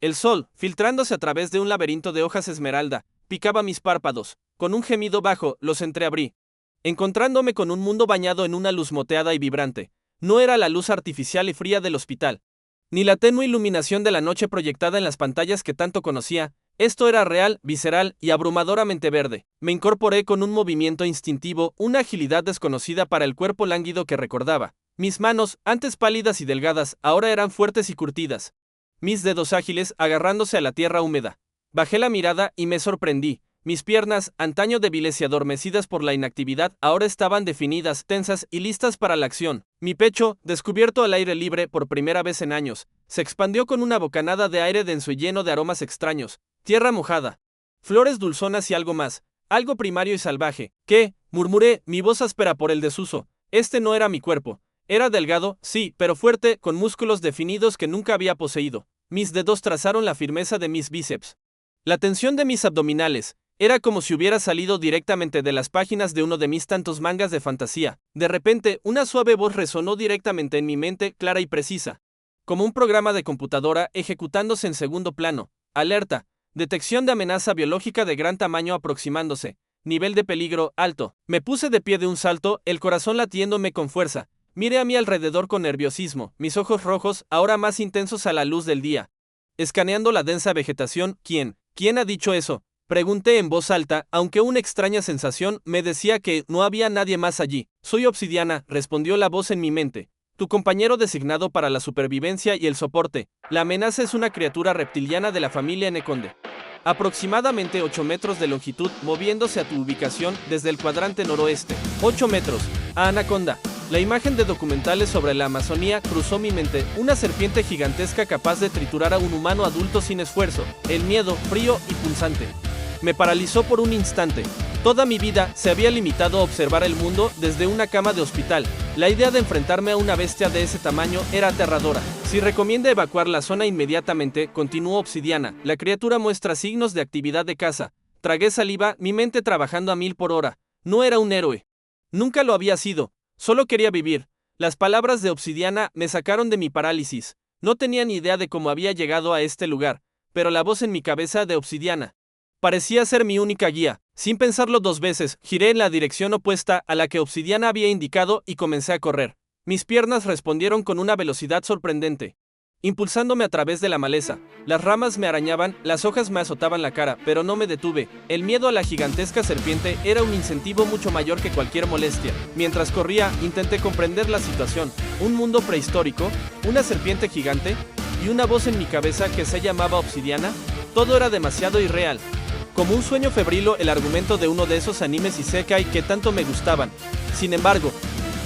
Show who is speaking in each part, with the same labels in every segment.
Speaker 1: El sol, filtrándose a través de un laberinto de hojas esmeralda, picaba mis párpados. Con un gemido bajo, los entreabrí, encontrándome con un mundo bañado en una luz moteada y vibrante. No era la luz artificial y fría del hospital, ni la tenue iluminación de la noche proyectada en las pantallas que tanto conocía. Esto era real, visceral y abrumadoramente verde. Me incorporé con un movimiento instintivo, una agilidad desconocida para el cuerpo lánguido que recordaba. Mis manos, antes pálidas y delgadas, ahora eran fuertes y curtidas. Mis dedos ágiles agarrándose a la tierra húmeda. Bajé la mirada y me sorprendí. Mis piernas, antaño débiles y adormecidas por la inactividad, ahora estaban definidas, tensas y listas para la acción. Mi pecho, descubierto al aire libre por primera vez en años, se expandió con una bocanada de aire denso y lleno de aromas extraños. Tierra mojada, flores dulzonas y algo más, algo primario y salvaje. ¿Qué? Murmuré, mi voz áspera por el desuso. Este no era mi cuerpo. Era delgado, sí, pero fuerte, con músculos definidos que nunca había poseído. Mis dedos trazaron la firmeza de mis bíceps. La tensión de mis abdominales. Era como si hubiera salido directamente de las páginas de uno de mis tantos mangas de fantasía. De repente, una suave voz resonó directamente en mi mente, clara y precisa. Como un programa de computadora ejecutándose en segundo plano. Alerta. Detección de amenaza biológica de gran tamaño aproximándose. Nivel de peligro alto. Me puse de pie de un salto, el corazón latiéndome con fuerza. Miré a mi alrededor con nerviosismo, mis ojos rojos, ahora más intensos a la luz del día. Escaneando la densa vegetación. ¿Quién ha dicho eso? Pregunté en voz alta, aunque una extraña sensación me decía que no había nadie más allí. Soy Obsidiana, respondió la voz en mi mente. Tu compañero designado para la supervivencia y el soporte. La amenaza es una criatura reptiliana de la familia Neconde. Aproximadamente 8 metros de longitud, moviéndose a tu ubicación desde el cuadrante noroeste. 8 metros. Anaconda. La imagen de documentales sobre la Amazonía cruzó mi mente, una serpiente gigantesca capaz de triturar a un humano adulto sin esfuerzo. El miedo, frío y pulsante, me paralizó por un instante. Toda mi vida se había limitado a observar el mundo desde una cama de hospital. La idea de enfrentarme a una bestia de ese tamaño era aterradora. Si recomienda evacuar la zona inmediatamente, continuó Obsidiana. La criatura muestra signos de actividad de caza. Tragué saliva, mi mente trabajando a 1000 por hora. No era un héroe. Nunca lo había sido. Solo quería vivir. Las palabras de Obsidiana me sacaron de mi parálisis. No tenía ni idea de cómo había llegado a este lugar, pero la voz en mi cabeza de Obsidiana parecía ser mi única guía. Sin pensarlo 2 veces, giré en la dirección opuesta a la que Obsidiana había indicado y comencé a correr. Mis piernas respondieron con una velocidad sorprendente, impulsándome a través de la maleza. Las ramas me arañaban, las hojas me azotaban la cara, pero no me detuve. El miedo a la gigantesca serpiente era un incentivo mucho mayor que cualquier molestia. Mientras corría, intenté comprender la situación. Un mundo prehistórico, una serpiente gigante y una voz en mi cabeza que se llamaba Obsidiana. Todo era demasiado irreal. Como un sueño febrilo, el argumento de uno de esos animes isekai que tanto me gustaban. Sin embargo,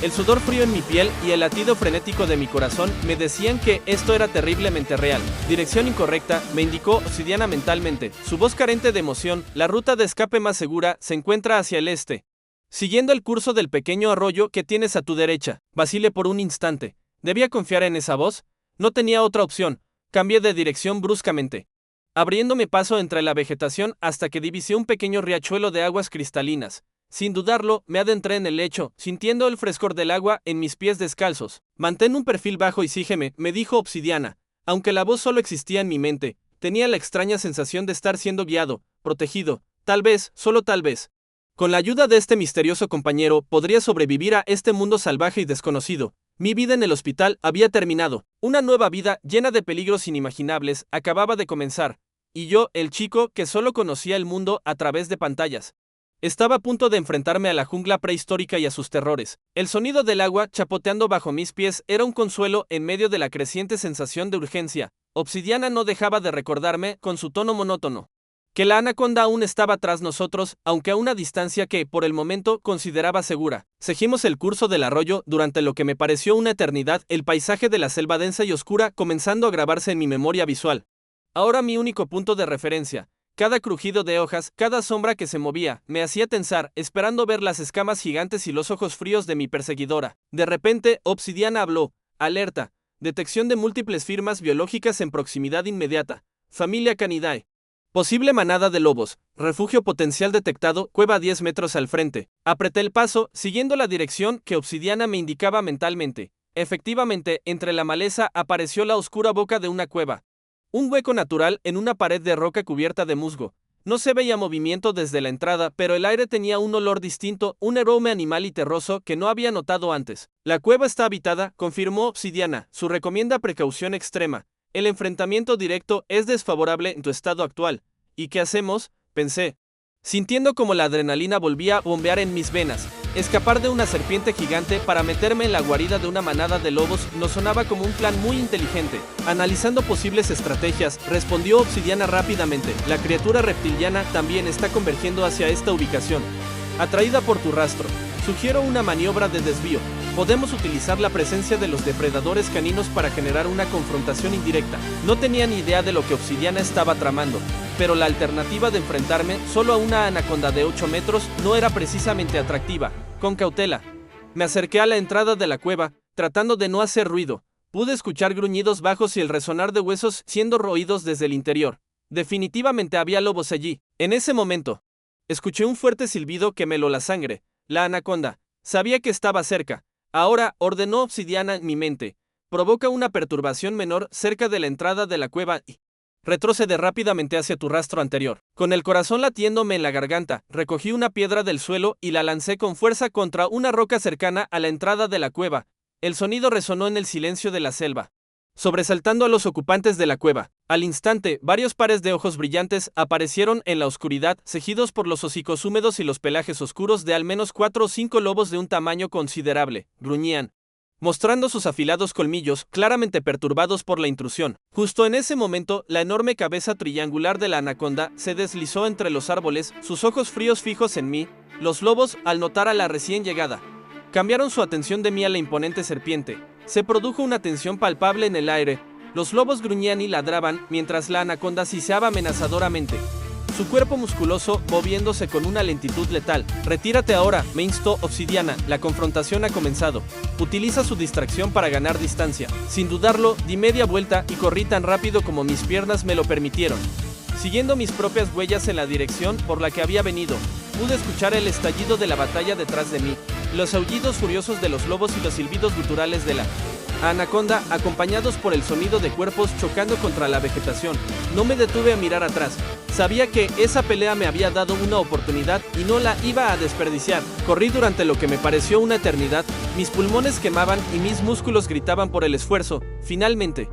Speaker 1: el sudor frío en mi piel y el latido frenético de mi corazón me decían que esto era terriblemente real. Dirección incorrecta, me indicó Obsidiana mentalmente. Su voz carente de emoción. La ruta de escape más segura se encuentra hacia el este, siguiendo el curso del pequeño arroyo que tienes a tu derecha. Vacilé por un instante. ¿Debía confiar en esa voz? No tenía otra opción. Cambié de dirección bruscamente, abriéndome paso entre la vegetación hasta que divisé un pequeño riachuelo de aguas cristalinas. Sin dudarlo, me adentré en el lecho, sintiendo el frescor del agua en mis pies descalzos. Mantén un perfil bajo y sígueme, me dijo Obsidiana. Aunque la voz solo existía en mi mente, tenía la extraña sensación de estar siendo guiado, protegido. Tal vez, solo tal vez, con la ayuda de este misterioso compañero, podría sobrevivir a este mundo salvaje y desconocido. Mi vida en el hospital había terminado. Una nueva vida, llena de peligros inimaginables, acababa de comenzar. Y yo, el chico que solo conocía el mundo a través de pantallas, estaba a punto de enfrentarme a la jungla prehistórica y a sus terrores. El sonido del agua chapoteando bajo mis pies era un consuelo en medio de la creciente sensación de urgencia. Obsidiana no dejaba de recordarme, con su tono monótono, que la anaconda aún estaba tras nosotros, aunque a una distancia que, por el momento, consideraba segura. Seguimos el curso del arroyo durante lo que me pareció una eternidad, el paisaje de la selva densa y oscura comenzando a grabarse en mi memoria visual. Ahora mi único punto de referencia. Cada crujido de hojas, cada sombra que se movía, me hacía tensar, esperando ver las escamas gigantes y los ojos fríos de mi perseguidora. De repente, Obsidiana habló. Alerta. Detección de múltiples firmas biológicas en proximidad inmediata. Familia Canidae. Posible manada de lobos. Refugio potencial detectado, cueva a 10 metros al frente. Apreté el paso, siguiendo la dirección que Obsidiana me indicaba mentalmente. Efectivamente, entre la maleza apareció la oscura boca de una cueva. Un hueco natural en una pared de roca cubierta de musgo. No se veía movimiento desde la entrada, pero el aire tenía un olor distinto, un aroma animal y terroso que no había notado antes. La cueva está habitada, confirmó Obsidiana. Su recomienda precaución extrema. El enfrentamiento directo es desfavorable en tu estado actual. ¿Y qué hacemos?, pensé, sintiendo como la adrenalina volvía a bombear en mis venas. Escapar de una serpiente gigante para meterme en la guarida de una manada de lobos no sonaba como un plan muy inteligente. Analizando posibles estrategias, respondió Obsidiana rápidamente. La criatura reptiliana también está convergiendo hacia esta ubicación. Atraída por tu rastro, sugiero una maniobra de desvío. Podemos utilizar la presencia de los depredadores caninos para generar una confrontación indirecta. No tenía ni idea de lo que Obsidiana estaba tramando, pero la alternativa de enfrentarme solo a una anaconda de 8 metros no era precisamente atractiva. Con cautela, me acerqué a la entrada de la cueva, tratando de no hacer ruido. Pude escuchar gruñidos bajos y el resonar de huesos siendo roídos desde el interior. Definitivamente había lobos allí. En ese momento, escuché un fuerte silbido que me heló la sangre. La anaconda. Sabía que estaba cerca. Ahora, ordenó Obsidiana en mi mente. Provoca una perturbación menor cerca de la entrada de la cueva y retrocede rápidamente hacia tu rastro anterior. Con el corazón latiéndome en la garganta, recogí una piedra del suelo y la lancé con fuerza contra una roca cercana a la entrada de la cueva. El sonido resonó en el silencio de la selva, sobresaltando a los ocupantes de la cueva. Al instante, varios pares de ojos brillantes aparecieron en la oscuridad, ceñidos por los hocicos húmedos y los pelajes oscuros de al menos 4 o 5 lobos de un tamaño considerable. Gruñían, mostrando sus afilados colmillos, claramente perturbados por la intrusión. Justo en ese momento, la enorme cabeza triangular de la anaconda se deslizó entre los árboles, sus ojos fríos fijos en mí. Los lobos, al notar a la recién llegada, cambiaron su atención de mí a la imponente serpiente. Se produjo una tensión palpable en el aire. Los lobos gruñían y ladraban, mientras la anaconda siseaba amenazadoramente, su cuerpo musculoso moviéndose con una lentitud letal. Retírate ahora, me instó Obsidiana, la confrontación ha comenzado. Utiliza su distracción para ganar distancia. Sin dudarlo, di media vuelta y corrí tan rápido como mis piernas me lo permitieron. Siguiendo mis propias huellas en la dirección por la que había venido, pude escuchar el estallido de la batalla detrás de mí, los aullidos furiosos de los lobos y los silbidos guturales de la anaconda, acompañados por el sonido de cuerpos chocando contra la vegetación. No me detuve a mirar atrás. Sabía que esa pelea me había dado una oportunidad y no la iba a desperdiciar. Corrí durante lo que me pareció una eternidad. Mis pulmones quemaban y mis músculos gritaban por el esfuerzo. Finalmente,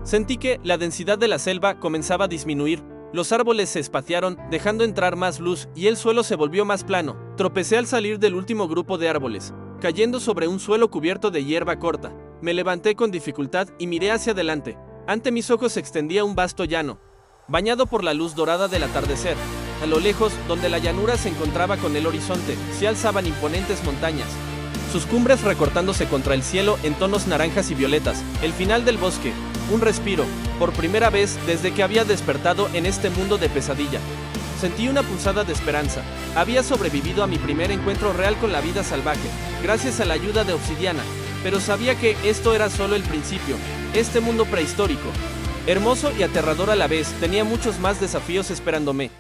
Speaker 1: sentí que la densidad de la selva comenzaba a disminuir. Los árboles se espaciaron, dejando entrar más luz, y el suelo se volvió más plano. Tropecé al salir del último grupo de árboles, cayendo sobre un suelo cubierto de hierba corta. Me levanté con dificultad y miré hacia adelante. Ante mis ojos se extendía un vasto llano, bañado por la luz dorada del atardecer. A lo lejos, donde la llanura se encontraba con el horizonte, se alzaban imponentes montañas, sus cumbres recortándose contra el cielo en tonos naranjas y violetas. El final del bosque, un respiro, por primera vez desde que había despertado en este mundo de pesadilla. Sentí una pulsada de esperanza. Había sobrevivido a mi primer encuentro real con la vida salvaje, gracias a la ayuda de Obsidiana, pero sabía que esto era solo el principio. Este mundo prehistórico, hermoso y aterrador a la vez, tenía muchos más desafíos esperándome.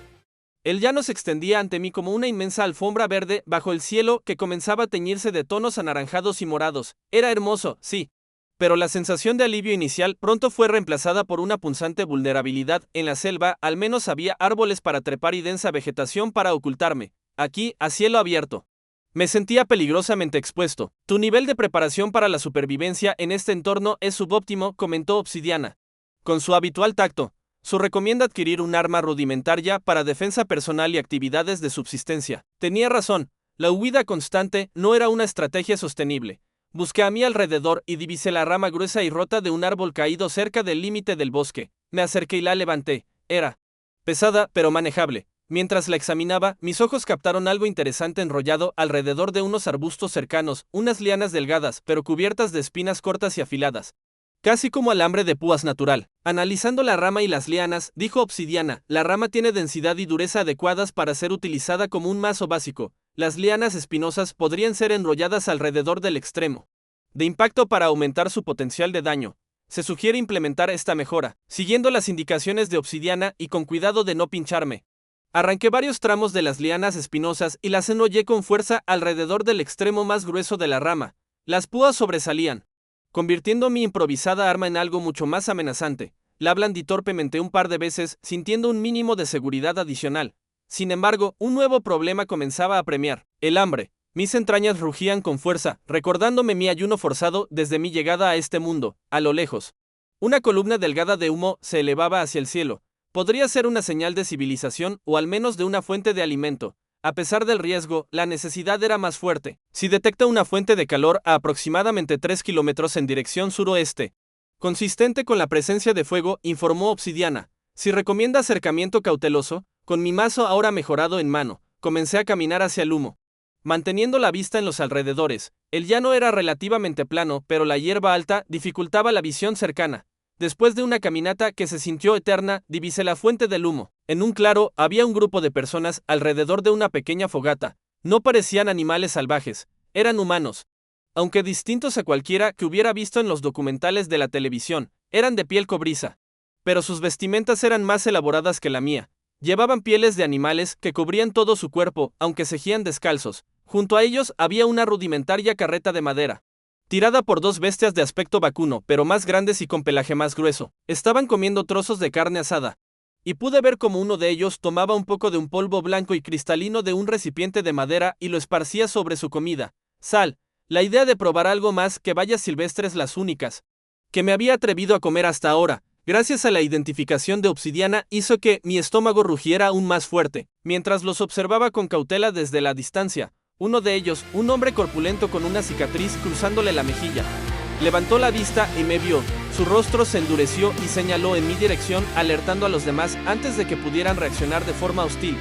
Speaker 1: El llano se extendía ante mí como una inmensa alfombra verde bajo el cielo que comenzaba a teñirse de tonos anaranjados y morados. Era hermoso, sí, pero la sensación de alivio inicial pronto fue reemplazada por una punzante vulnerabilidad. En la selva al menos había árboles para trepar y densa vegetación para ocultarme. Aquí, a cielo abierto, me sentía peligrosamente expuesto. Tu nivel de preparación para la supervivencia en este entorno es subóptimo, comentó Obsidiana. Con su habitual tacto, recomienda adquirir un arma rudimentaria para defensa personal y actividades de subsistencia. Tenía razón, la huida constante no era una estrategia sostenible. Busqué a mi alrededor y divisé la rama gruesa y rota de un árbol caído cerca del límite del bosque. Me acerqué y la levanté. Era pesada, pero manejable. Mientras la examinaba, mis ojos captaron algo interesante enrollado alrededor de unos arbustos cercanos, unas lianas delgadas, pero cubiertas de espinas cortas y afiladas, casi como alambre de púas natural. Analizando la rama y las lianas, dijo Obsidiana, la rama tiene densidad y dureza adecuadas para ser utilizada como un mazo básico. Las lianas espinosas podrían ser enrolladas alrededor del extremo de impacto para aumentar su potencial de daño. Se sugiere implementar esta mejora, siguiendo las indicaciones de Obsidiana y con cuidado de no pincharme. Arranqué varios tramos de las lianas espinosas y las enrollé con fuerza alrededor del extremo más grueso de la rama. Las púas sobresalían, convirtiendo mi improvisada arma en algo mucho más amenazante. la blandí torpemente un par de veces, sintiendo un mínimo de seguridad adicional. Sin embargo, un nuevo problema comenzaba a apremiar: el hambre. Mis entrañas rugían con fuerza, recordándome mi ayuno forzado desde mi llegada a este mundo. A lo lejos, una columna delgada de humo se elevaba hacia el cielo. Podría ser una señal de civilización o al menos de una fuente de alimento. A pesar del riesgo, la necesidad era más fuerte. Si detecta una fuente de calor a aproximadamente 3 kilómetros en dirección suroeste, consistente con la presencia de fuego, informó Obsidiana. Si recomienda acercamiento cauteloso, con mi mazo ahora mejorado en mano, comencé a caminar hacia el humo, manteniendo la vista en los alrededores. El llano era relativamente plano, pero la hierba alta dificultaba la visión cercana. Después de una caminata que se sintió eterna, divisé la fuente del humo. En un claro había un grupo de personas alrededor de una pequeña fogata. No parecían animales salvajes, eran humanos. Aunque distintos a cualquiera que hubiera visto en los documentales de la televisión, eran de piel cobriza. Pero sus vestimentas eran más elaboradas que la mía. Llevaban pieles de animales que cubrían todo su cuerpo, aunque seguían descalzos. Junto a ellos había una rudimentaria carreta de madera, tirada por dos bestias de aspecto vacuno, pero más grandes y con pelaje más grueso. Estaban comiendo trozos de carne asada, y pude ver cómo uno de ellos tomaba un poco de un polvo blanco y cristalino de un recipiente de madera y lo esparcía sobre su comida. Sal. La idea de probar algo más que bayas silvestres, las únicas que me había atrevido a comer hasta ahora, gracias a la identificación de Obsidiana, hizo que mi estómago rugiera aún más fuerte. Mientras los observaba con cautela desde la distancia, uno de ellos, un hombre corpulento con una cicatriz cruzándole la mejilla, levantó la vista y me vio. Su rostro se endureció y señaló en mi dirección, alertando a los demás antes de que pudieran reaccionar de forma hostil.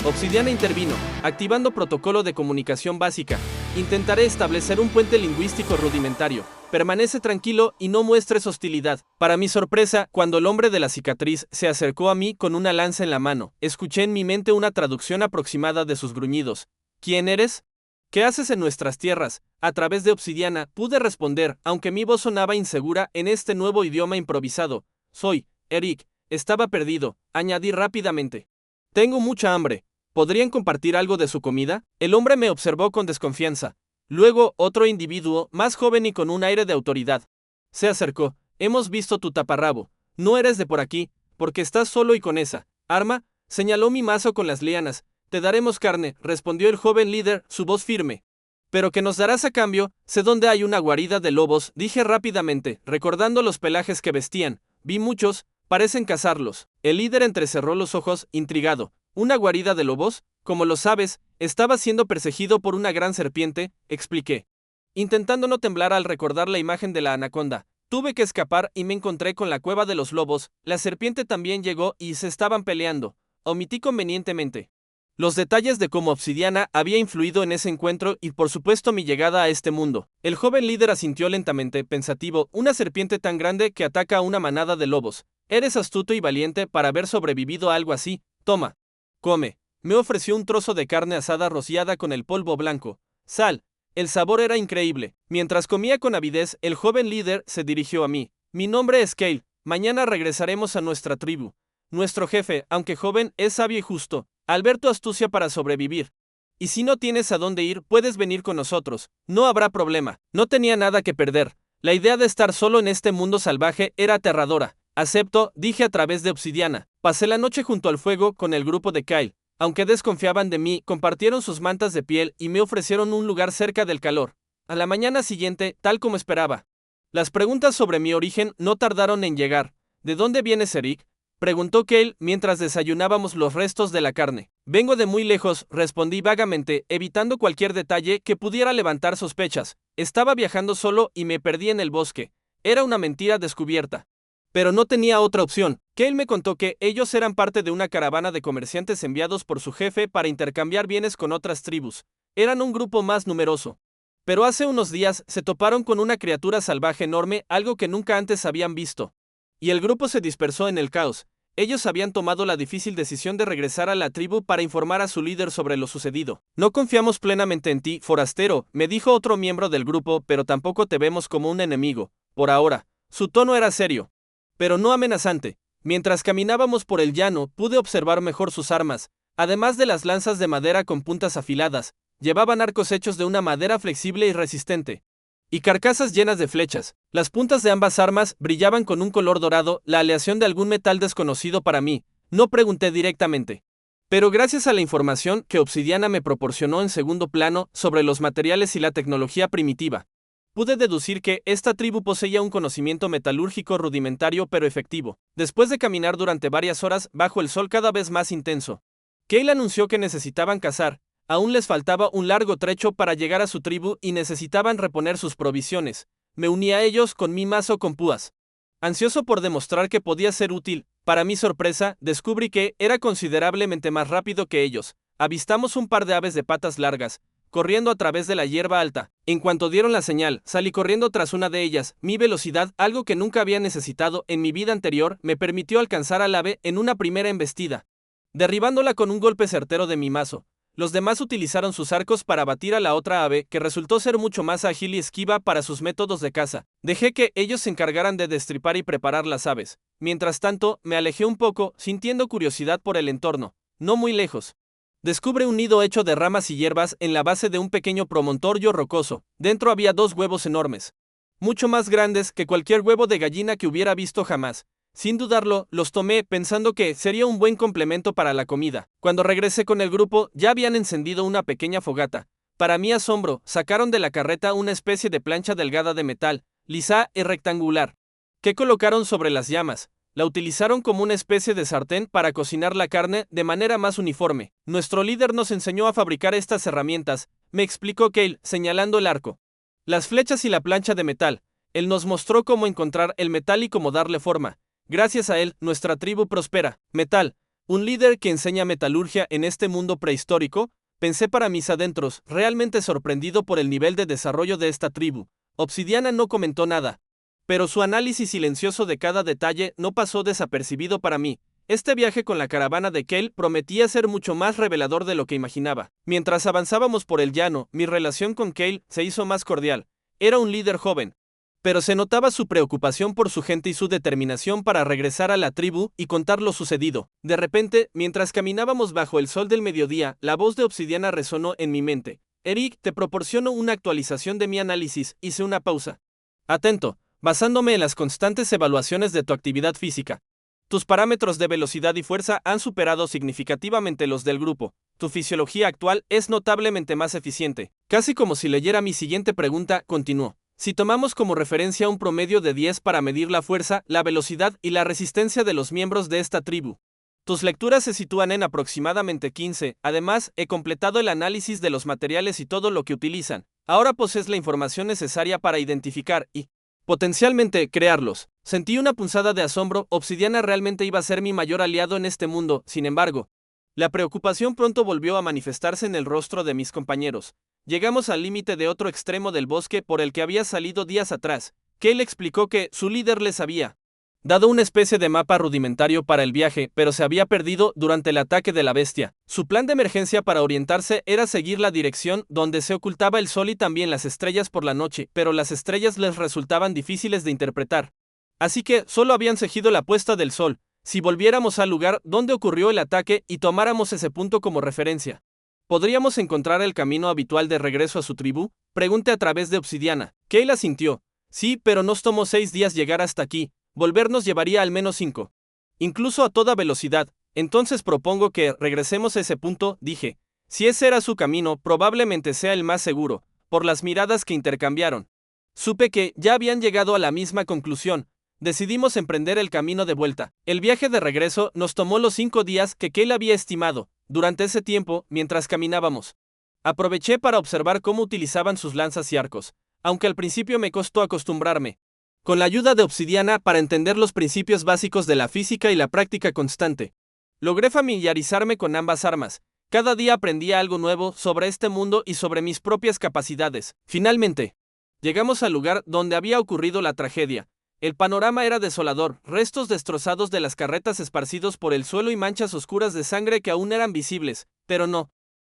Speaker 1: Obsidiana intervino, activando protocolo de comunicación básica. Intentaré establecer un puente lingüístico rudimentario. Permanece tranquilo y no muestres hostilidad. Para mi sorpresa, cuando el hombre de la cicatriz se acercó a mí con una lanza en la mano, escuché en mi mente una traducción aproximada de sus gruñidos. ¿Quién eres? ¿Qué haces en nuestras tierras? A través de Obsidiana pude responder, aunque mi voz sonaba insegura en este nuevo idioma improvisado. Soy Eric. Estaba perdido, añadí rápidamente. Tengo mucha hambre. ¿Podrían compartir algo de su comida? El hombre me observó con desconfianza. Luego, otro individuo, más joven y con un aire de autoridad, se acercó. Hemos visto tu taparrabo. No eres de por aquí, porque estás solo y con esa arma. Señaló mi mazo con las lianas. Te daremos carne, respondió el joven líder, su voz firme. Pero ¿qué nos darás a cambio? Sé dónde hay una guarida de lobos, dije rápidamente, recordando los pelajes que vestían. Vi muchos, parecen cazarlos. El líder entrecerró los ojos, intrigado. ¿Una guarida de lobos? Como lo sabes, estaba siendo perseguido por una gran serpiente, expliqué, intentando no temblar al recordar la imagen de la anaconda. Tuve que escapar y me encontré con la cueva de los lobos. La serpiente también llegó y se estaban peleando. Omití convenientemente los detalles de cómo Obsidiana había influido en ese encuentro y por supuesto mi llegada a este mundo. El joven líder asintió lentamente, pensativo. Una serpiente tan grande que ataca a una manada de lobos. Eres astuto y valiente para haber sobrevivido a algo así. Toma. Come. Me ofreció un trozo de carne asada rociada con el polvo blanco. Sal. El sabor era increíble. Mientras comía con avidez, el joven líder se dirigió a mí. Mi nombre es Cale. Mañana regresaremos a nuestra tribu. Nuestro jefe, aunque joven, es sabio y justo. Al ver tu astucia para sobrevivir. Y si no tienes a dónde ir, puedes venir con nosotros. No habrá problema. No tenía nada que perder. La idea de estar solo en este mundo salvaje era aterradora. Acepto, dije a través de Obsidiana. Pasé la noche junto al fuego con el grupo de Kyle. Aunque desconfiaban de mí, compartieron sus mantas de piel y me ofrecieron un lugar cerca del calor. A la mañana siguiente, tal como esperaba, las preguntas sobre mi origen no tardaron en llegar. ¿De dónde vienes, Eric?, preguntó Cale mientras desayunábamos los restos de la carne. Vengo de muy lejos, respondí vagamente, evitando cualquier detalle que pudiera levantar sospechas. Estaba viajando solo y me perdí en el bosque. Era una mentira descubierta. Pero no tenía otra opción. Cale me contó que ellos eran parte de una caravana de comerciantes enviados por su jefe para intercambiar bienes con otras tribus. Eran un grupo más numeroso. Pero hace unos días se toparon con una criatura salvaje enorme, algo que nunca antes habían visto. Y el grupo se dispersó en el caos. Ellos habían tomado la difícil decisión de regresar a la tribu para informar a su líder sobre lo sucedido. No confiamos plenamente en ti, forastero, me dijo otro miembro del grupo, pero tampoco te vemos como un enemigo. Por ahora. Su tono era serio, pero no amenazante. Mientras caminábamos por el llano, pude observar mejor sus armas. Además de las lanzas de madera con puntas afiladas, llevaban arcos hechos de una madera flexible y resistente. y carcasas llenas de flechas. Las puntas de ambas armas brillaban con un color dorado, la aleación de algún metal desconocido para mí. No pregunté directamente. Pero gracias a la información que Obsidiana me proporcionó en segundo plano sobre los materiales y la tecnología primitiva, pude deducir que esta tribu poseía un conocimiento metalúrgico rudimentario pero efectivo. Después de caminar durante varias horas bajo el sol cada vez más intenso, Cale anunció que necesitaban cazar. Aún les faltaba un largo trecho para llegar a su tribu y necesitaban reponer sus provisiones. Me uní a ellos con mi mazo con púas. Ansioso por demostrar que podía ser útil, para mi sorpresa, descubrí que era considerablemente más rápido que ellos. Avistamos un par de aves de patas largas, corriendo a través de la hierba alta. En cuanto dieron la señal, salí corriendo tras una de ellas. Mi velocidad, algo que nunca había necesitado en mi vida anterior, me permitió alcanzar al ave en una primera embestida, derribándola con un golpe certero de mi mazo. Los demás utilizaron sus arcos para abatir a la otra ave, que resultó ser mucho más ágil y esquiva para sus métodos de caza. Dejé que ellos se encargaran de destripar y preparar las aves. Mientras tanto, me alejé un poco, sintiendo curiosidad por el entorno. No muy lejos, descubre un nido hecho de ramas y hierbas en la base de un pequeño promontorio rocoso. Dentro había 2 huevos enormes, mucho más grandes que cualquier huevo de gallina que hubiera visto jamás. Sin dudarlo, los tomé pensando que sería un buen complemento para la comida. Cuando regresé con el grupo, ya habían encendido una pequeña fogata. Para mi asombro, sacaron de la carreta una especie de plancha delgada de metal, lisa y rectangular, que colocaron sobre las llamas. La utilizaron como una especie de sartén para cocinar la carne de manera más uniforme. Nuestro líder nos enseñó a fabricar estas herramientas, me explicó Cale, señalando el arco, las flechas y la plancha de metal. Él nos mostró cómo encontrar el metal y cómo darle forma. Gracias a él, nuestra tribu prospera. Metal, un líder que enseña metalurgia en este mundo prehistórico, pensé para mis adentros, realmente sorprendido por el nivel de desarrollo de esta tribu. Obsidiana no comentó nada, pero su análisis silencioso de cada detalle no pasó desapercibido para mí. Este viaje con la caravana de Cale prometía ser mucho más revelador de lo que imaginaba. Mientras avanzábamos por el llano, mi relación con Cale se hizo más cordial. Era un líder joven, pero se notaba su preocupación por su gente y su determinación para regresar a la tribu y contar lo sucedido. De repente, mientras caminábamos bajo el sol del mediodía, la voz de Obsidiana resonó en mi mente. Eric, te proporciono una actualización de mi análisis. Hice una pausa. Atento, basándome en las constantes evaluaciones de tu actividad física. Tus parámetros de velocidad y fuerza han superado significativamente los del grupo. Tu fisiología actual es notablemente más eficiente. Casi como si leyera mi siguiente pregunta, continuó. Si tomamos como referencia un promedio de 10 para medir la fuerza, la velocidad y la resistencia de los miembros de esta tribu, tus lecturas se sitúan en aproximadamente 15. Además, he completado el análisis de los materiales y todo lo que utilizan. Ahora posees la información necesaria para identificar y, potencialmente, crearlos. Sentí una punzada de asombro. Obsidiana realmente iba a ser mi mayor aliado en este mundo. Sin embargo, la preocupación pronto volvió a manifestarse en el rostro de mis compañeros. Llegamos al límite de otro extremo del bosque por el que había salido días atrás. Cale explicó que su líder les había dado una especie de mapa rudimentario para el viaje, pero se había perdido durante el ataque de la bestia. Su plan de emergencia para orientarse era seguir la dirección donde se ocultaba el sol y también las estrellas por la noche, pero las estrellas les resultaban difíciles de interpretar. Así que solo habían seguido la puesta del sol. Si volviéramos al lugar donde ocurrió el ataque y tomáramos ese punto como referencia, ¿podríamos encontrar el camino habitual de regreso a su tribu? Pregunté a través de Obsidiana. Cale asintió. Sí, pero nos tomó 6 días llegar hasta aquí. Volvernos llevaría al menos 5. Incluso a toda velocidad. Entonces propongo que regresemos a ese punto, dije. Si ese era su camino, probablemente sea el más seguro, por las miradas que intercambiaron. Supe que ya habían llegado a la misma conclusión. Decidimos emprender el camino de vuelta. El viaje de regreso nos tomó los 5 días que Cale había estimado. Durante ese tiempo, mientras caminábamos, aproveché para observar cómo utilizaban sus lanzas y arcos, aunque al principio me costó acostumbrarme. Con la ayuda de Obsidiana para entender los principios básicos de la física y la práctica constante, logré familiarizarme con ambas armas. Cada día aprendía algo nuevo sobre este mundo y sobre mis propias capacidades. Finalmente, llegamos al lugar donde había ocurrido la tragedia. El panorama era desolador, restos destrozados de las carretas esparcidos por el suelo y manchas oscuras de sangre que aún eran visibles, pero no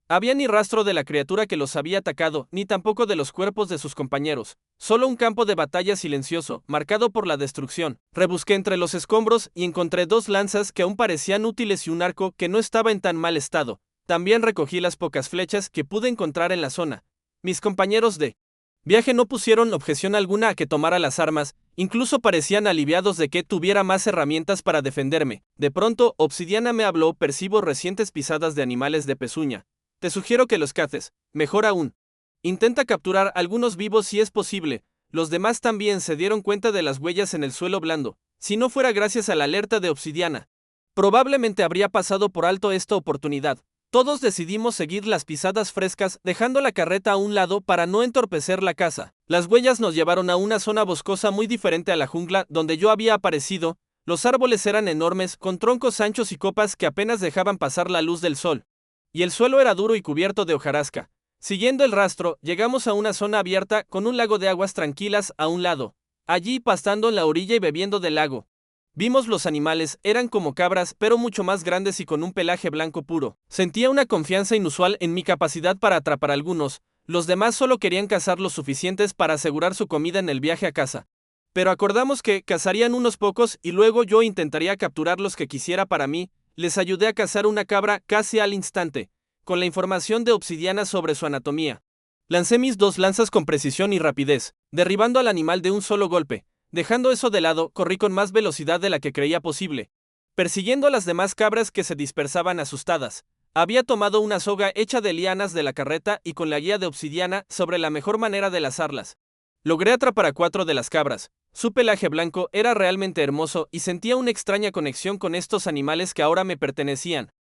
Speaker 1: había ni rastro de la criatura que los había atacado, ni tampoco de los cuerpos de sus compañeros. Solo un campo de batalla silencioso, marcado por la destrucción. Rebusqué entre los escombros y encontré 2 lanzas que aún parecían útiles y un arco que no estaba en tan mal estado. También recogí las pocas flechas que pude encontrar en la zona. Mis compañeros de Viaje no pusieron objeción alguna a que tomara las armas, incluso parecían aliviados de que tuviera más herramientas para defenderme. De pronto, Obsidiana me habló: percibo recientes pisadas de animales de pezuña. Te sugiero que los caces, mejor aún. Intenta capturar algunos vivos si es posible. Los demás también se dieron cuenta de las huellas en el suelo blando. Si no fuera gracias a la alerta de Obsidiana, probablemente habría pasado por alto esta oportunidad. Todos decidimos seguir las pisadas frescas, dejando la carreta a un lado para no entorpecer la caza. Las huellas nos llevaron a una zona boscosa muy diferente a la jungla donde yo había aparecido. Los árboles eran enormes, con troncos anchos y copas que apenas dejaban pasar la luz del sol. Y el suelo era duro y cubierto de hojarasca. Siguiendo el rastro, llegamos a una zona abierta con un lago de aguas tranquilas a un lado. Allí, pastando en la orilla y bebiendo del lago, vimos los animales. Eran como cabras, pero mucho más grandes y con un pelaje blanco puro. Sentía una confianza inusual en mi capacidad para atrapar algunos. Los demás solo querían cazar lo suficientes para asegurar su comida en el viaje a casa. Pero acordamos que cazarían unos pocos y luego yo intentaría capturar los que quisiera para mí. Les ayudé a cazar una cabra casi al instante, con la información de Obsidiana sobre su anatomía. Lancé mis 2 lanzas con precisión y rapidez, derribando al animal de un solo golpe. Dejando eso de lado, corrí con más velocidad de la que creía posible, persiguiendo a las demás cabras que se dispersaban asustadas. Había tomado una soga hecha de lianas de la carreta y con la guía de Obsidiana sobre la mejor manera de lazarlas. Logré atrapar a 4 de las cabras. Su pelaje blanco era realmente hermoso y sentía una extraña conexión con estos animales que ahora me pertenecían.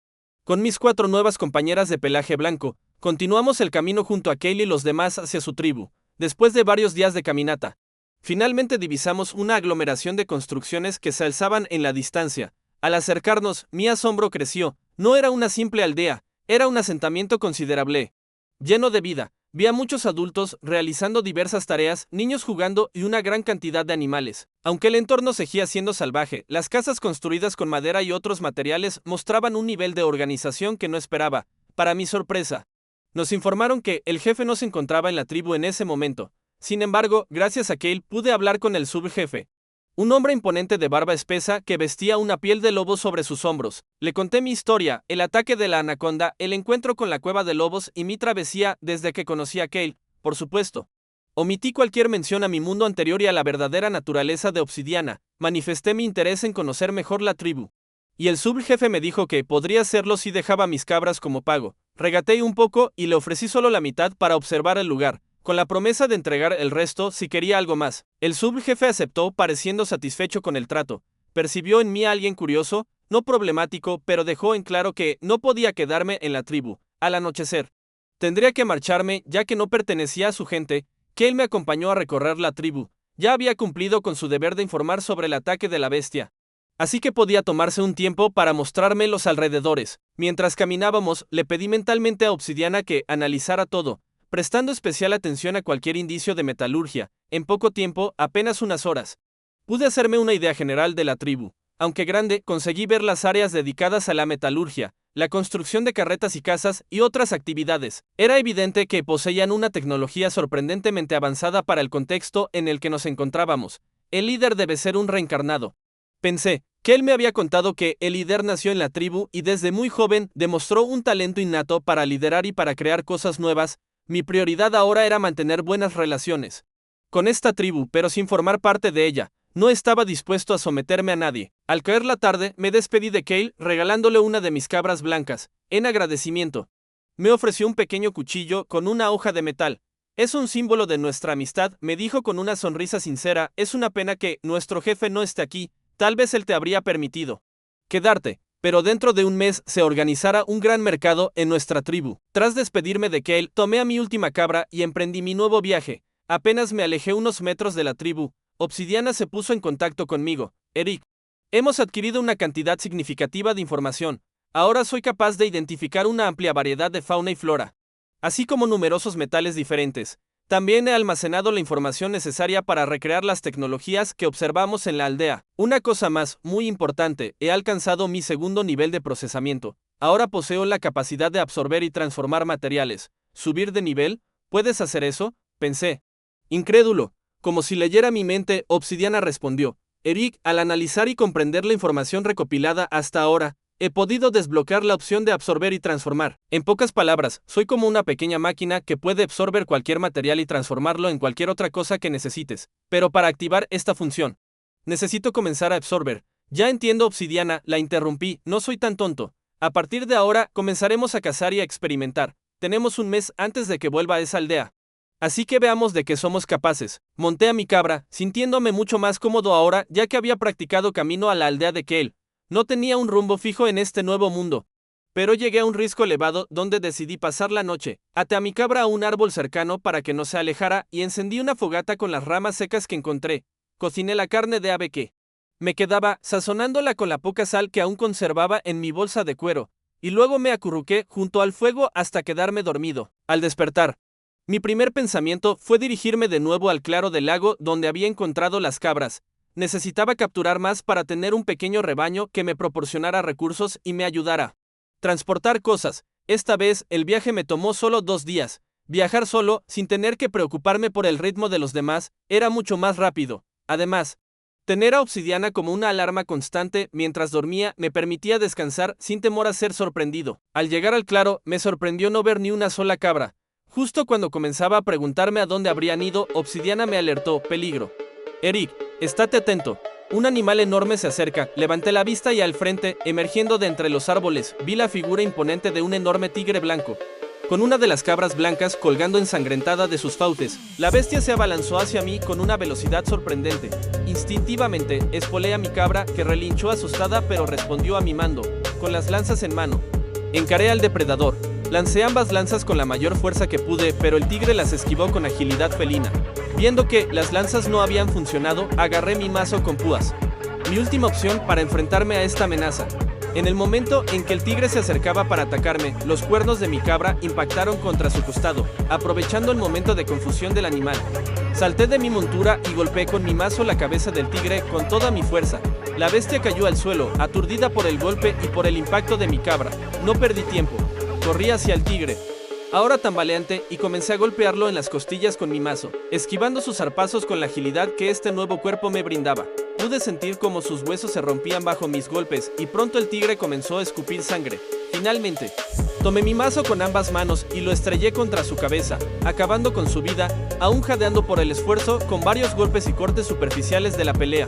Speaker 1: Con mis 4 nuevas compañeras de pelaje blanco, continuamos el camino junto a Kale y los demás hacia su tribu. Después de varios días de caminata, finalmente divisamos una aglomeración de construcciones que se alzaban en la distancia. Al acercarnos, mi asombro creció. No era una simple aldea, era un asentamiento considerable, lleno de vida. Vi a muchos adultos realizando diversas tareas, niños jugando y una gran cantidad de animales. Aunque el entorno seguía siendo salvaje, las casas construidas con madera y otros materiales mostraban un nivel de organización que no esperaba. Para mi sorpresa, nos informaron que el jefe no se encontraba en la tribu en ese momento. Sin embargo, gracias a Kale pude hablar con el subjefe, un hombre imponente de barba espesa que vestía una piel de lobo sobre sus hombros. Le conté mi historia, el ataque de la anaconda, el encuentro con la cueva de lobos y mi travesía desde que conocí a Kale. Por supuesto, omití cualquier mención a mi mundo anterior y a la verdadera naturaleza de Obsidiana. Manifesté mi interés en conocer mejor la tribu. Y el subjefe me dijo que podría hacerlo si dejaba mis cabras como pago. Regateé un poco y le ofrecí solo la mitad para observar el lugar, con la promesa de entregar el resto si quería algo más. El subjefe aceptó, pareciendo satisfecho con el trato. Percibió en mí a alguien curioso, no problemático, pero dejó en claro que no podía quedarme en la tribu. Al anochecer, tendría que marcharme, ya que no pertenecía a su gente. Que él me acompañó a recorrer la tribu. Ya había cumplido con su deber de informar sobre el ataque de la bestia, así que podía tomarse un tiempo para mostrarme los alrededores. Mientras caminábamos, le pedí mentalmente a Obsidiana que analizara todo, prestando especial atención a cualquier indicio de metalurgia. En poco tiempo, apenas unas horas, pude hacerme una idea general de la tribu. Aunque grande, conseguí ver las áreas dedicadas a la metalurgia, la construcción de carretas y casas y otras actividades. Era evidente que poseían una tecnología sorprendentemente avanzada para el contexto en el que nos encontrábamos. El líder debe ser un reencarnado, pensé. Que él me había contado que el líder nació en la tribu y desde muy joven demostró un talento innato para liderar y para crear cosas nuevas. Mi prioridad ahora era mantener buenas relaciones con esta tribu, pero sin formar parte de ella. No estaba dispuesto a someterme a nadie. Al caer la tarde, me despedí de Kale regalándole una de mis cabras blancas. En agradecimiento, me ofreció un pequeño cuchillo con una hoja de metal. Es un símbolo de nuestra amistad, me dijo con una sonrisa sincera. Es una pena que nuestro jefe no esté aquí. Tal vez él te habría permitido quedarte, pero dentro de un mes se organizará un gran mercado en nuestra tribu. Tras despedirme de Kale, tomé a mi última cabra y emprendí mi nuevo viaje. Apenas me alejé unos metros de la tribu, Obsidiana se puso en contacto conmigo. Eric, hemos adquirido una cantidad significativa de información. Ahora soy capaz de identificar una amplia variedad de fauna y flora, así como numerosos metales diferentes. También he almacenado la información necesaria para recrear las tecnologías que observamos en la aldea. Una cosa más, muy importante, he alcanzado mi segundo nivel de procesamiento. Ahora poseo la capacidad de absorber y transformar materiales. ¿Subir de nivel? ¿Puedes hacer eso?, pensé. Incrédulo, como si leyera mi mente, Obsidiana respondió. Eric, al analizar y comprender la información recopilada hasta ahora, He podido desbloquear la opción de absorber y transformar. En pocas palabras, soy como una pequeña máquina que puede absorber cualquier material y transformarlo en cualquier otra cosa que necesites. Pero para activar esta función, necesito comenzar a absorber. Ya entiendo, Obsidiana, la interrumpí, no soy tan tonto. A partir de ahora, comenzaremos a cazar y a experimentar. Tenemos un mes antes de que vuelva a esa aldea. Así que veamos de qué somos capaces. Monté a mi cabra, sintiéndome mucho más cómodo ahora, ya que había practicado camino a la aldea de Kel. No tenía un rumbo fijo en este nuevo mundo. Pero llegué a un risco elevado donde decidí pasar la noche. Até a mi cabra a un árbol cercano para que no se alejara y encendí una fogata con las ramas secas que encontré. Cociné la carne de ave que me quedaba, sazonándola con la poca sal que aún conservaba en mi bolsa de cuero, y luego me acurruqué junto al fuego hasta quedarme dormido. Al despertar, mi primer pensamiento fue dirigirme de nuevo al claro del lago donde había encontrado las cabras. Necesitaba capturar más para tener un pequeño rebaño que me proporcionara recursos y me ayudara a transportar cosas. Esta vez el viaje me tomó solo 2 días. Viajar solo, sin tener que preocuparme por el ritmo de los demás, era mucho más rápido. Además, tener a Obsidiana como una alarma constante mientras dormía me permitía descansar sin temor a ser sorprendido. Al llegar al claro, me sorprendió no ver ni una sola cabra. Justo cuando comenzaba a preguntarme a dónde habrían ido, Obsidiana me alertó: peligro. Eric, estate atento. Un animal enorme se acerca. Levanté la vista y al frente, emergiendo de entre los árboles, vi la figura imponente de un enorme tigre blanco, con una de las cabras blancas colgando ensangrentada de sus fauces. La bestia se abalanzó hacia mí con una velocidad sorprendente. Instintivamente, espoleé a mi cabra, que relinchó asustada pero respondió a mi mando, con las lanzas en mano. Encaré al depredador. Lancé ambas lanzas con la mayor fuerza que pude, pero el tigre las esquivó con agilidad felina. Viendo que las lanzas no habían funcionado, agarré mi mazo con púas. Mi última opción para enfrentarme a esta amenaza. En el momento en que el tigre se acercaba para atacarme, los cuernos de mi cabra impactaron contra su costado, aprovechando el momento de confusión del animal. Salté de mi montura y golpeé con mi mazo la cabeza del tigre con toda mi fuerza. La bestia cayó al suelo, aturdida por el golpe y por el impacto de mi cabra. No perdí tiempo. Corrí hacia el tigre, ahora tambaleante, y comencé a golpearlo en las costillas con mi mazo, esquivando sus zarpazos con la agilidad que este nuevo cuerpo me brindaba. Pude sentir cómo sus huesos se rompían bajo mis golpes y pronto el tigre comenzó a escupir sangre. Finalmente, tomé mi mazo con ambas manos y lo estrellé contra su cabeza, acabando con su vida, aún jadeando por el esfuerzo, con varios golpes y cortes superficiales de la pelea.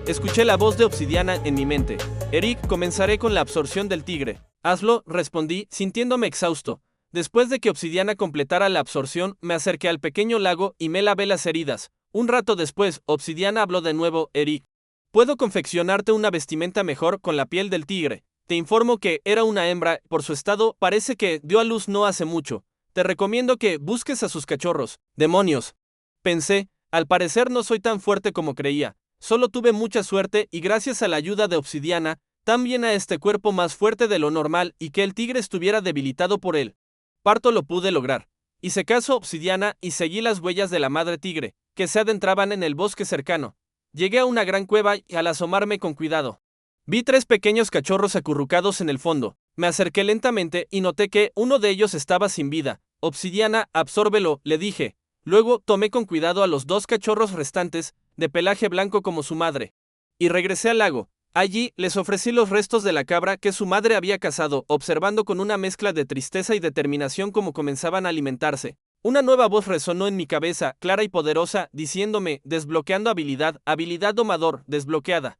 Speaker 1: Escuché la voz de Obsidiana en mi mente. Eric, comenzaré con la absorción del tigre. Hazlo, respondí, sintiéndome exhausto. Después de que Obsidiana completara la absorción, me acerqué al pequeño lago y me lavé las heridas. Un rato después, Obsidiana habló de nuevo: Eric, puedo confeccionarte una vestimenta mejor con la piel del tigre. Te informo que era una hembra, por su estado, parece que dio a luz no hace mucho. Te recomiendo que busques a sus cachorros. Demonios, pensé, al parecer no soy tan fuerte como creía. Solo tuve mucha suerte y gracias a la ayuda de Obsidiana, también a este cuerpo más fuerte de lo normal y que el tigre estuviera debilitado por él. Parto lo pude lograr. Hice caso a Obsidiana y seguí las huellas de la madre tigre, que se adentraban en el bosque cercano. Llegué a una gran cueva y al asomarme con cuidado, vi 3 pequeños cachorros acurrucados en el fondo. Me acerqué lentamente y noté que uno de ellos estaba sin vida. Obsidiana, absórbelo, le dije. Luego tomé con cuidado a los 2 cachorros restantes, de pelaje blanco como su madre, y regresé al lago. Allí les ofrecí los restos de la cabra que su madre había cazado, observando con una mezcla de tristeza y determinación cómo comenzaban a alimentarse. Una nueva voz resonó en mi cabeza, clara y poderosa, diciéndome: desbloqueando habilidad, habilidad domador, desbloqueada.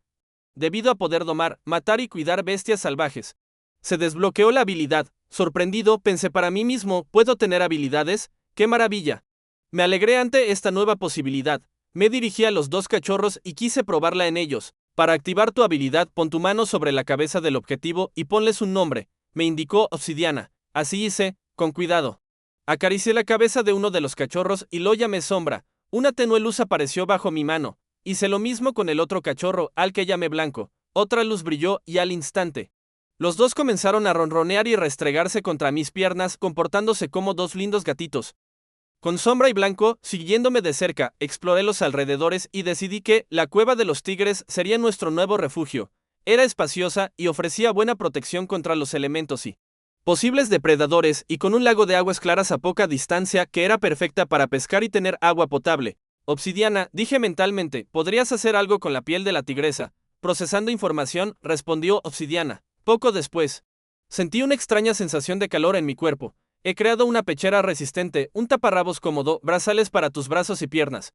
Speaker 1: Debido a poder domar, matar y cuidar bestias salvajes. Se desbloqueó la habilidad. Sorprendido, pensé para mí mismo: ¿puedo tener habilidades? ¡Qué maravilla! Me alegré ante esta nueva posibilidad. Me dirigí a los 2 cachorros y quise probarla en ellos. Para activar tu habilidad, pon tu mano sobre la cabeza del objetivo y ponles un nombre, me indicó Obsidiana. Así hice, con cuidado. Acaricié la cabeza de uno de los cachorros y lo llamé Sombra. Una tenue luz apareció bajo mi mano. Hice lo mismo con el otro cachorro, al que llamé Blanco. Otra luz brilló y al instante, los 2 comenzaron a ronronear y restregarse contra mis piernas, comportándose como 2 lindos gatitos. Con Sombra y Blanco, siguiéndome de cerca, exploré los alrededores y decidí que la cueva de los tigres sería nuestro nuevo refugio. Era espaciosa y ofrecía buena protección contra los elementos y posibles depredadores, y con un lago de aguas claras a poca distancia que era perfecta para pescar y tener agua potable. Obsidiana, dije mentalmente, ¿podrías hacer algo con la piel de la tigresa? Procesando información, respondió Obsidiana. Poco después, sentí una extraña sensación de calor en mi cuerpo. He creado una pechera resistente, un taparrabos cómodo, brazales para tus brazos y piernas,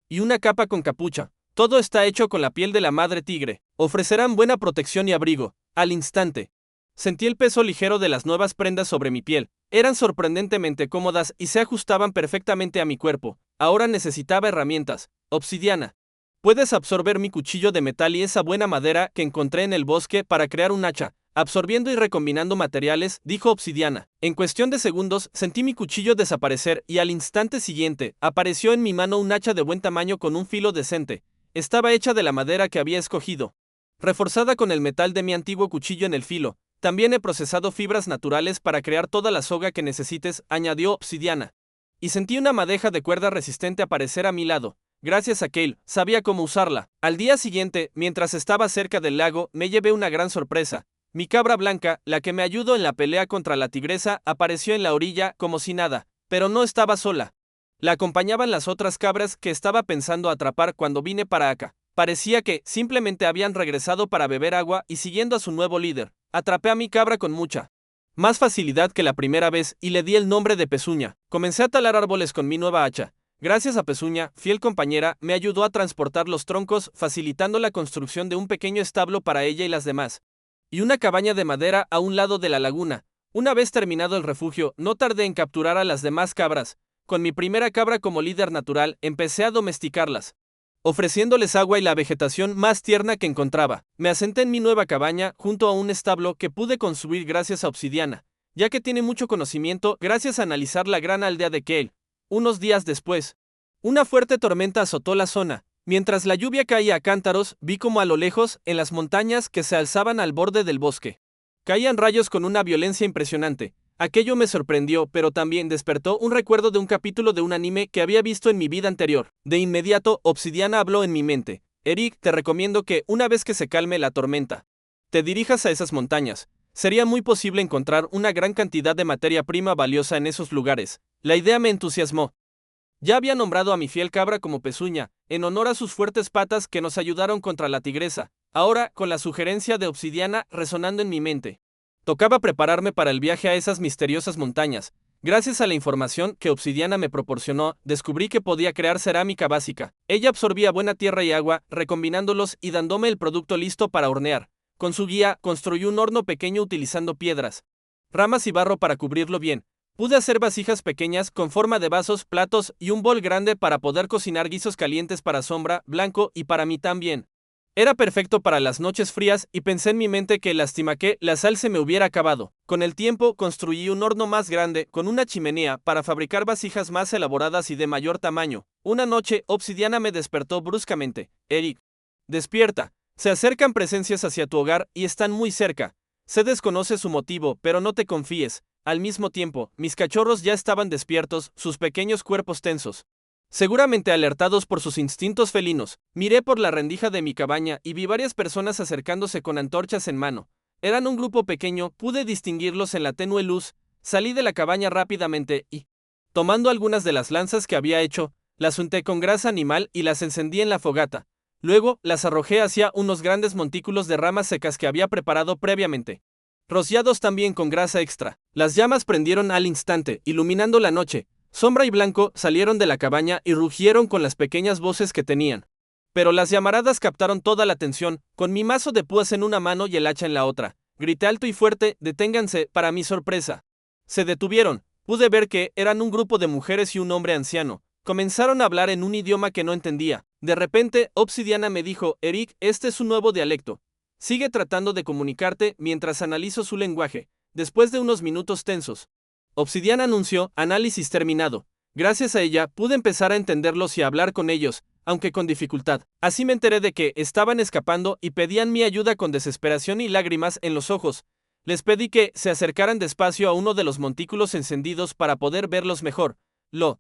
Speaker 1: y una capa con capucha. Todo está hecho con la piel de la madre tigre. Ofrecerán buena protección y abrigo. Al instante, sentí el peso ligero de las nuevas prendas sobre mi piel. Eran sorprendentemente cómodas y se ajustaban perfectamente a mi cuerpo. Ahora necesitaba herramientas. Obsidiana. Puedes absorber mi cuchillo de metal y esa buena madera que encontré en el bosque para crear un hacha. Absorbiendo y recombinando materiales, dijo Obsidiana. En cuestión de segundos, sentí mi cuchillo desaparecer y al instante siguiente, apareció en mi mano un hacha de buen tamaño con un filo decente. Estaba hecha de la madera que había escogido, reforzada con el metal de mi antiguo cuchillo en el filo. También he procesado fibras naturales para crear toda la soga que necesites, añadió Obsidiana. Y sentí una madeja de cuerda resistente aparecer a mi lado. Gracias a Kale, sabía cómo usarla. Al día siguiente, mientras estaba cerca del lago, me llevé una gran sorpresa. Mi cabra blanca, la que me ayudó en la pelea contra la tigresa, apareció en la orilla como si nada, pero no estaba sola. La acompañaban las otras cabras que estaba pensando atrapar cuando vine para acá. Parecía que simplemente habían regresado para beber agua y siguiendo a su nuevo líder. Atrapé a mi cabra con mucha más facilidad que la primera vez y le di el nombre de Pezuña. Comencé a talar árboles con mi nueva hacha. Gracias a Pezuña, fiel compañera, me ayudó a transportar los troncos, facilitando la construcción de un pequeño establo para ella y las demás, y una cabaña de madera a un lado de la laguna. Una vez terminado el refugio, no tardé en capturar a las demás cabras. Con mi primera cabra como líder natural, empecé a domesticarlas, ofreciéndoles agua y la vegetación más tierna que encontraba. Me asenté en mi nueva cabaña, junto a un establo que pude construir gracias a Obsidiana, ya que tiene mucho conocimiento gracias a analizar la gran aldea de Kale. Unos días después, una fuerte tormenta azotó la zona. Mientras la lluvia caía a cántaros, vi como a lo lejos, en las montañas que se alzaban al borde del bosque, caían rayos con una violencia impresionante. Aquello me sorprendió, pero también despertó un recuerdo de un capítulo de un anime que había visto en mi vida anterior. De inmediato, Obsidiana habló en mi mente. Eric, te recomiendo que, una vez que se calme la tormenta, te dirijas a esas montañas. Sería muy posible encontrar una gran cantidad de materia prima valiosa en esos lugares. La idea me entusiasmó. Ya había nombrado a mi fiel cabra como Pezuña, en honor a sus fuertes patas que nos ayudaron contra la tigresa. Ahora, con la sugerencia de Obsidiana resonando en mi mente, tocaba prepararme para el viaje a esas misteriosas montañas. Gracias a la información que Obsidiana me proporcionó, descubrí que podía crear cerámica básica. Ella absorbía buena tierra y agua, recombinándolos y dándome el producto listo para hornear. Con su guía, construí un horno pequeño utilizando piedras, ramas y barro para cubrirlo bien. Pude hacer vasijas pequeñas con forma de vasos, platos y un bol grande para poder cocinar guisos calientes para Sombra, Blanco y para mí también. Era perfecto para las noches frías y pensé en mi mente que lástima que la sal se me hubiera acabado. Con el tiempo construí un horno más grande con una chimenea para fabricar vasijas más elaboradas y de mayor tamaño. Una noche, Obsidiana me despertó bruscamente. Eric, despierta. Se acercan presencias hacia tu hogar y están muy cerca. Se desconoce su motivo, pero no te confíes. Al mismo tiempo, mis cachorros ya estaban despiertos, sus pequeños cuerpos tensos, seguramente alertados por sus instintos felinos. Miré por la rendija de mi cabaña y vi varias personas acercándose con antorchas en mano. Eran un grupo pequeño, pude distinguirlos en la tenue luz. Salí de la cabaña rápidamente y, tomando algunas de las lanzas que había hecho, las unté con grasa animal y las encendí en la fogata. Luego, las arrojé hacia unos grandes montículos de ramas secas que había preparado previamente, rociados también con grasa extra. Las llamas prendieron al instante, iluminando la noche. Sombra y Blanco salieron de la cabaña y rugieron con las pequeñas voces que tenían. Pero las llamaradas captaron toda la atención, con mi mazo de púas en una mano y el hacha en la otra. Grité alto y fuerte, deténganse, para mi sorpresa. Se detuvieron. Pude ver que eran un grupo de mujeres y un hombre anciano. Comenzaron a hablar en un idioma que no entendía. De repente, Obsidiana me dijo, Eric, este es un nuevo dialecto. Sigue tratando de comunicarte mientras analizo su lenguaje. Después de unos minutos tensos, Obsidiana anunció, análisis terminado. Gracias a ella, pude empezar a entenderlos y a hablar con ellos, aunque con dificultad. Así me enteré de que estaban escapando y pedían mi ayuda con desesperación y lágrimas en los ojos. Les pedí que se acercaran despacio a uno de los montículos encendidos para poder verlos mejor. Lo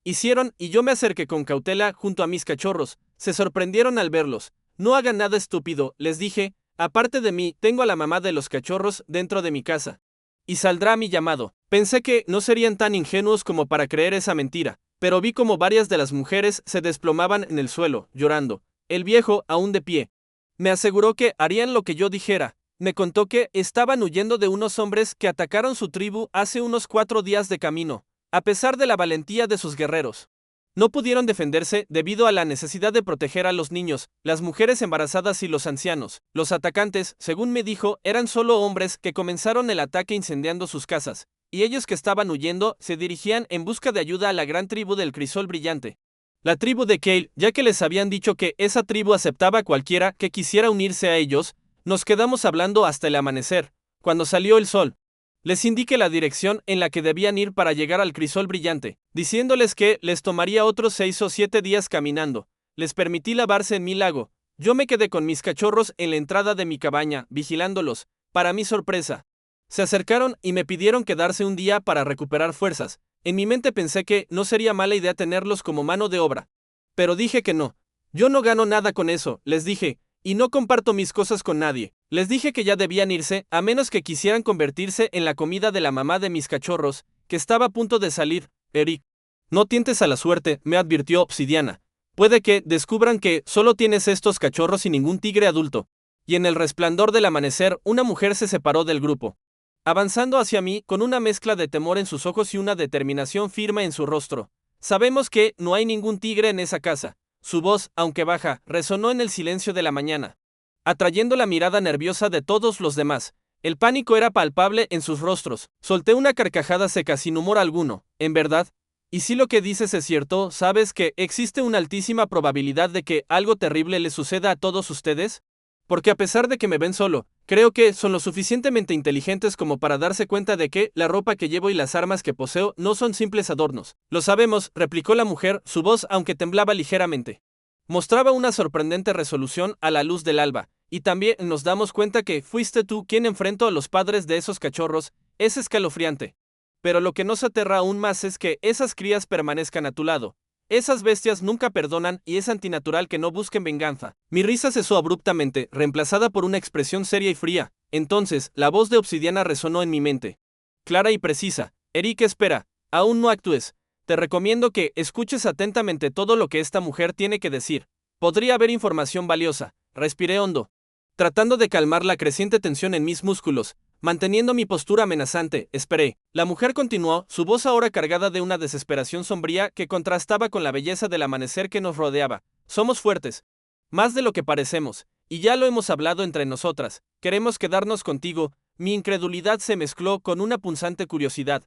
Speaker 1: hicieron y yo me acerqué con cautela junto a mis cachorros. Se sorprendieron al verlos. No hagan nada estúpido, les dije. Aparte de mí, tengo a la mamá de los cachorros dentro de mi casa. Y saldrá a mi llamado. Pensé que no serían tan ingenuos como para creer esa mentira, pero vi como varias de las mujeres se desplomaban en el suelo, llorando. El viejo, aún de pie, me aseguró que harían lo que yo dijera. Me contó que estaban huyendo de unos hombres que atacaron su tribu hace unos 4 días de camino, a pesar de la valentía de sus guerreros. No pudieron defenderse debido a la necesidad de proteger a los niños, las mujeres embarazadas y los ancianos. Los atacantes, según me dijo, eran solo hombres que comenzaron el ataque incendiando sus casas, y ellos que estaban huyendo se dirigían en busca de ayuda a la gran tribu del crisol brillante. La tribu de Kale, ya que les habían dicho que esa tribu aceptaba a cualquiera que quisiera unirse a ellos, nos quedamos hablando hasta el amanecer, cuando salió el sol. Les indiqué la dirección en la que debían ir para llegar al crisol brillante, diciéndoles que les tomaría otros 6 o 7 días caminando. Les permití lavarse en mi lago. Yo me quedé con mis cachorros en la entrada de mi cabaña, vigilándolos. Para mi sorpresa, se acercaron y me pidieron quedarse un día para recuperar fuerzas. En mi mente pensé que no sería mala idea tenerlos como mano de obra. Pero dije que no. Yo no gano nada con eso, les dije, y no comparto mis cosas con nadie. Les dije que ya debían irse, a menos que quisieran convertirse en la comida de la mamá de mis cachorros, que estaba a punto de salir. Eric, no tientes a la suerte, me advirtió Obsidiana. Puede que descubran que solo tienes estos cachorros y ningún tigre adulto. Y en el resplandor del amanecer, una mujer se separó del grupo, avanzando hacia mí con una mezcla de temor en sus ojos y una determinación firme en su rostro. Sabemos que no hay ningún tigre en esa casa. Su voz, aunque baja, resonó en el silencio de la mañana, atrayendo la mirada nerviosa de todos los demás. El pánico era palpable en sus rostros. Solté una carcajada seca sin humor alguno. ¿En verdad? ¿Y si lo que dices es cierto, sabes que existe una altísima probabilidad de que algo terrible le suceda a todos ustedes? Porque a pesar de que me ven solo, creo que son lo suficientemente inteligentes como para darse cuenta de que la ropa que llevo y las armas que poseo no son simples adornos. Lo sabemos, replicó la mujer, su voz, aunque temblaba ligeramente, mostraba una sorprendente resolución a la luz del alba, y también nos damos cuenta que fuiste tú quien enfrentó a los padres de esos cachorros. Es escalofriante. Pero lo que nos aterra aún más es que esas crías permanezcan a tu lado. Esas bestias nunca perdonan y es antinatural que no busquen venganza. Mi risa cesó abruptamente, reemplazada por una expresión seria y fría. Entonces, la voz de Obsidiana resonó en mi mente, clara y precisa. Eric, espera, aún no actúes. Te recomiendo que escuches atentamente todo lo que esta mujer tiene que decir. Podría haber información valiosa. Respiré hondo, tratando de calmar la creciente tensión en mis músculos. Manteniendo mi postura amenazante, esperé. La mujer continuó, su voz ahora cargada de una desesperación sombría que contrastaba con la belleza del amanecer que nos rodeaba. Somos fuertes, más de lo que parecemos, y ya lo hemos hablado entre nosotras. Queremos quedarnos contigo. Mi incredulidad se mezcló con una punzante curiosidad.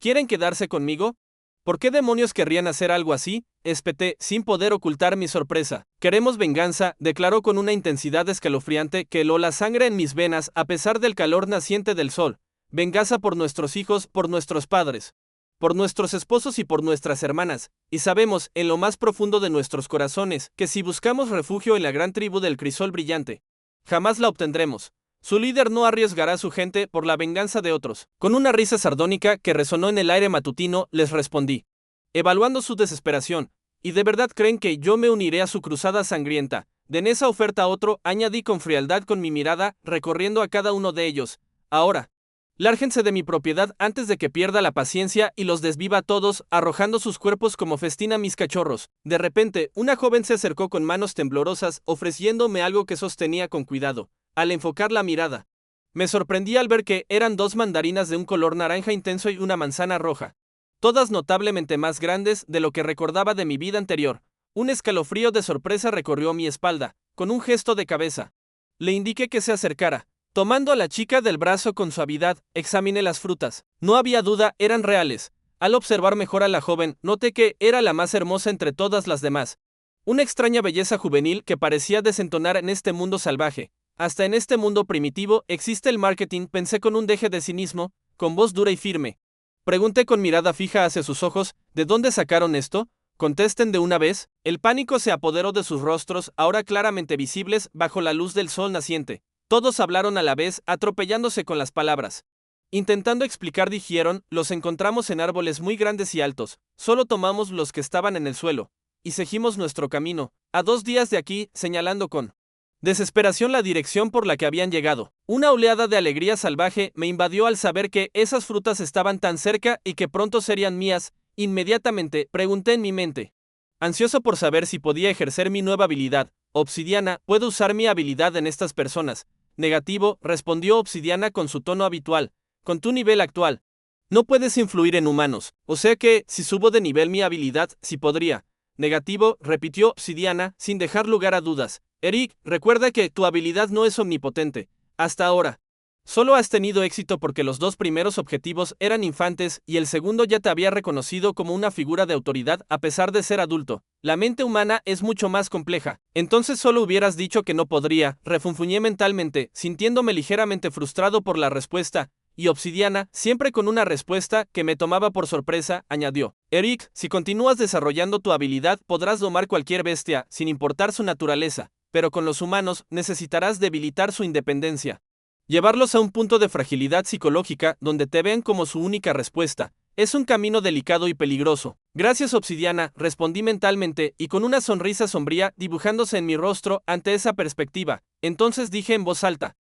Speaker 1: ¿Quieren quedarse conmigo? ¿Por qué demonios querrían hacer algo así? Espeté, sin poder ocultar mi sorpresa. Queremos venganza, declaró con una intensidad escalofriante que heló la sangre en mis venas a pesar del calor naciente del sol. Venganza por nuestros hijos, por nuestros padres, por nuestros esposos y por nuestras hermanas. Y sabemos, en lo más profundo de nuestros corazones, que si buscamos refugio en la gran tribu del crisol brillante, jamás la obtendremos. Su líder no arriesgará a su gente por la venganza de otros. Con una risa sardónica que resonó en el aire matutino, les respondí, evaluando su desesperación. ¿Y de verdad creen que yo me uniré a su cruzada sangrienta? Den esa oferta a otro, añadí con frialdad con mi mirada, recorriendo a cada uno de ellos. Ahora, lárguense de mi propiedad antes de que pierda la paciencia y los desviva a todos, arrojando sus cuerpos como festín a mis cachorros. De repente, una joven se acercó con manos temblorosas, ofreciéndome algo que sostenía con cuidado. Al enfocar la mirada, me sorprendí al ver que eran 2 mandarinas de un color naranja intenso y una manzana roja, todas notablemente más grandes de lo que recordaba de mi vida anterior. Un escalofrío de sorpresa recorrió mi espalda. Con un gesto de cabeza, le indiqué que se acercara. Tomando a la chica del brazo con suavidad, examiné las frutas. No había duda, eran reales. Al observar mejor a la joven, noté que era la más hermosa entre todas las demás. Una extraña belleza juvenil que parecía desentonar en este mundo salvaje. Hasta en este mundo primitivo existe el marketing, pensé con un deje de cinismo, con voz dura y firme. Pregunté con mirada fija hacia sus ojos, ¿de dónde sacaron esto? Contesten de una vez. El pánico se apoderó de sus rostros, ahora claramente visibles bajo la luz del sol naciente. Todos hablaron a la vez, atropellándose con las palabras. Intentando explicar dijeron, los encontramos en árboles muy grandes y altos, solo tomamos los que estaban en el suelo, y seguimos nuestro camino, a 2 días de aquí, señalando con desesperación la dirección por la que habían llegado. Una oleada de alegría salvaje me invadió al saber que esas frutas estaban tan cerca y que pronto serían mías. Inmediatamente, pregunté en mi mente, ansioso por saber si podía ejercer mi nueva habilidad. Obsidiana, ¿puedo usar mi habilidad en estas personas? Negativo, respondió Obsidiana con su tono habitual. Con tu nivel actual, no puedes influir en humanos, o sea que, si subo de nivel mi habilidad, sí podría. Negativo, repitió Obsidiana, sin dejar lugar a dudas. Eric, recuerda que tu habilidad no es omnipotente. Hasta ahora. Solo has tenido éxito porque los dos primeros objetivos eran infantes y el segundo ya te había reconocido como una figura de autoridad a pesar de ser adulto. La mente humana es mucho más compleja. Entonces solo hubieras dicho que no podría, refunfuñé mentalmente, sintiéndome ligeramente frustrado por la respuesta, y Obsidiana, siempre con una respuesta que me tomaba por sorpresa, añadió. Eric, si continúas desarrollando tu habilidad podrás domar cualquier bestia, sin importar su naturaleza, pero con los humanos necesitarás debilitar su independencia. Llevarlos a un punto de fragilidad psicológica donde te ven como su única respuesta. Es un camino delicado y peligroso. Gracias, Obsidiana, respondí mentalmente y con una sonrisa sombría dibujándose en mi rostro ante esa perspectiva. Entonces dije en voz alta,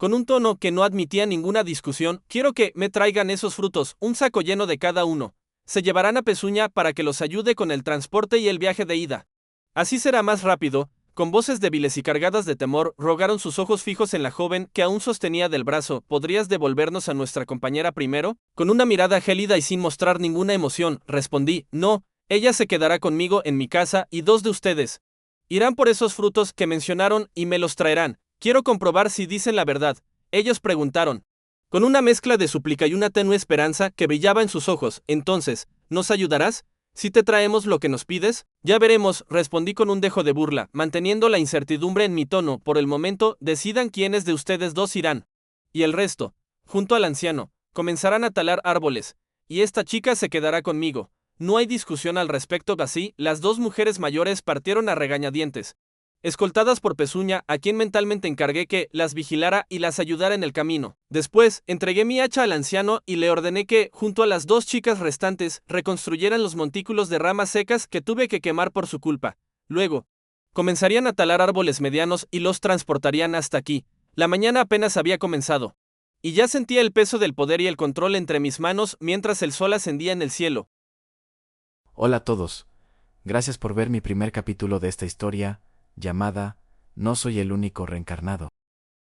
Speaker 1: con un tono que no admitía ninguna discusión, quiero que me traigan esos frutos, un saco lleno de cada uno. Se llevarán a Pezuña para que los ayude con el transporte y el viaje de ida. Así será más rápido. Con voces débiles y cargadas de temor, rogaron sus ojos fijos en la joven que aún sostenía del brazo. ¿Podrías devolvernos a nuestra compañera primero? Con una mirada gélida y sin mostrar ninguna emoción, respondí, no, ella se quedará conmigo en mi casa y dos de ustedes irán por esos frutos que mencionaron y me los traerán. Quiero comprobar si dicen la verdad. Ellos preguntaron, con una mezcla de súplica y una tenue esperanza que brillaba en sus ojos. Entonces, ¿nos ayudarás? ¿Si te traemos lo que nos pides? Ya veremos, respondí con un dejo de burla, manteniendo la incertidumbre en mi tono. Por el momento, decidan quiénes de ustedes dos irán. Y el resto, junto al anciano, comenzarán a talar árboles. Y esta chica se quedará conmigo. No hay discusión al respecto. Así, las dos mujeres mayores partieron a regañadientes, escoltadas por Pezuña, a quien mentalmente encargué que las vigilara y las ayudara en el camino. Después, entregué mi hacha al anciano y le ordené que, junto a las dos chicas restantes, reconstruyeran los montículos de ramas secas que tuve que quemar por su culpa. Luego, comenzarían a talar árboles medianos y los transportarían hasta aquí. La mañana apenas había comenzado. Y ya sentía el peso del poder y el control entre mis manos mientras el sol ascendía en el cielo.
Speaker 2: Hola a todos. Gracias por ver mi primer capítulo de esta historia, llamada No soy el único reencarnado.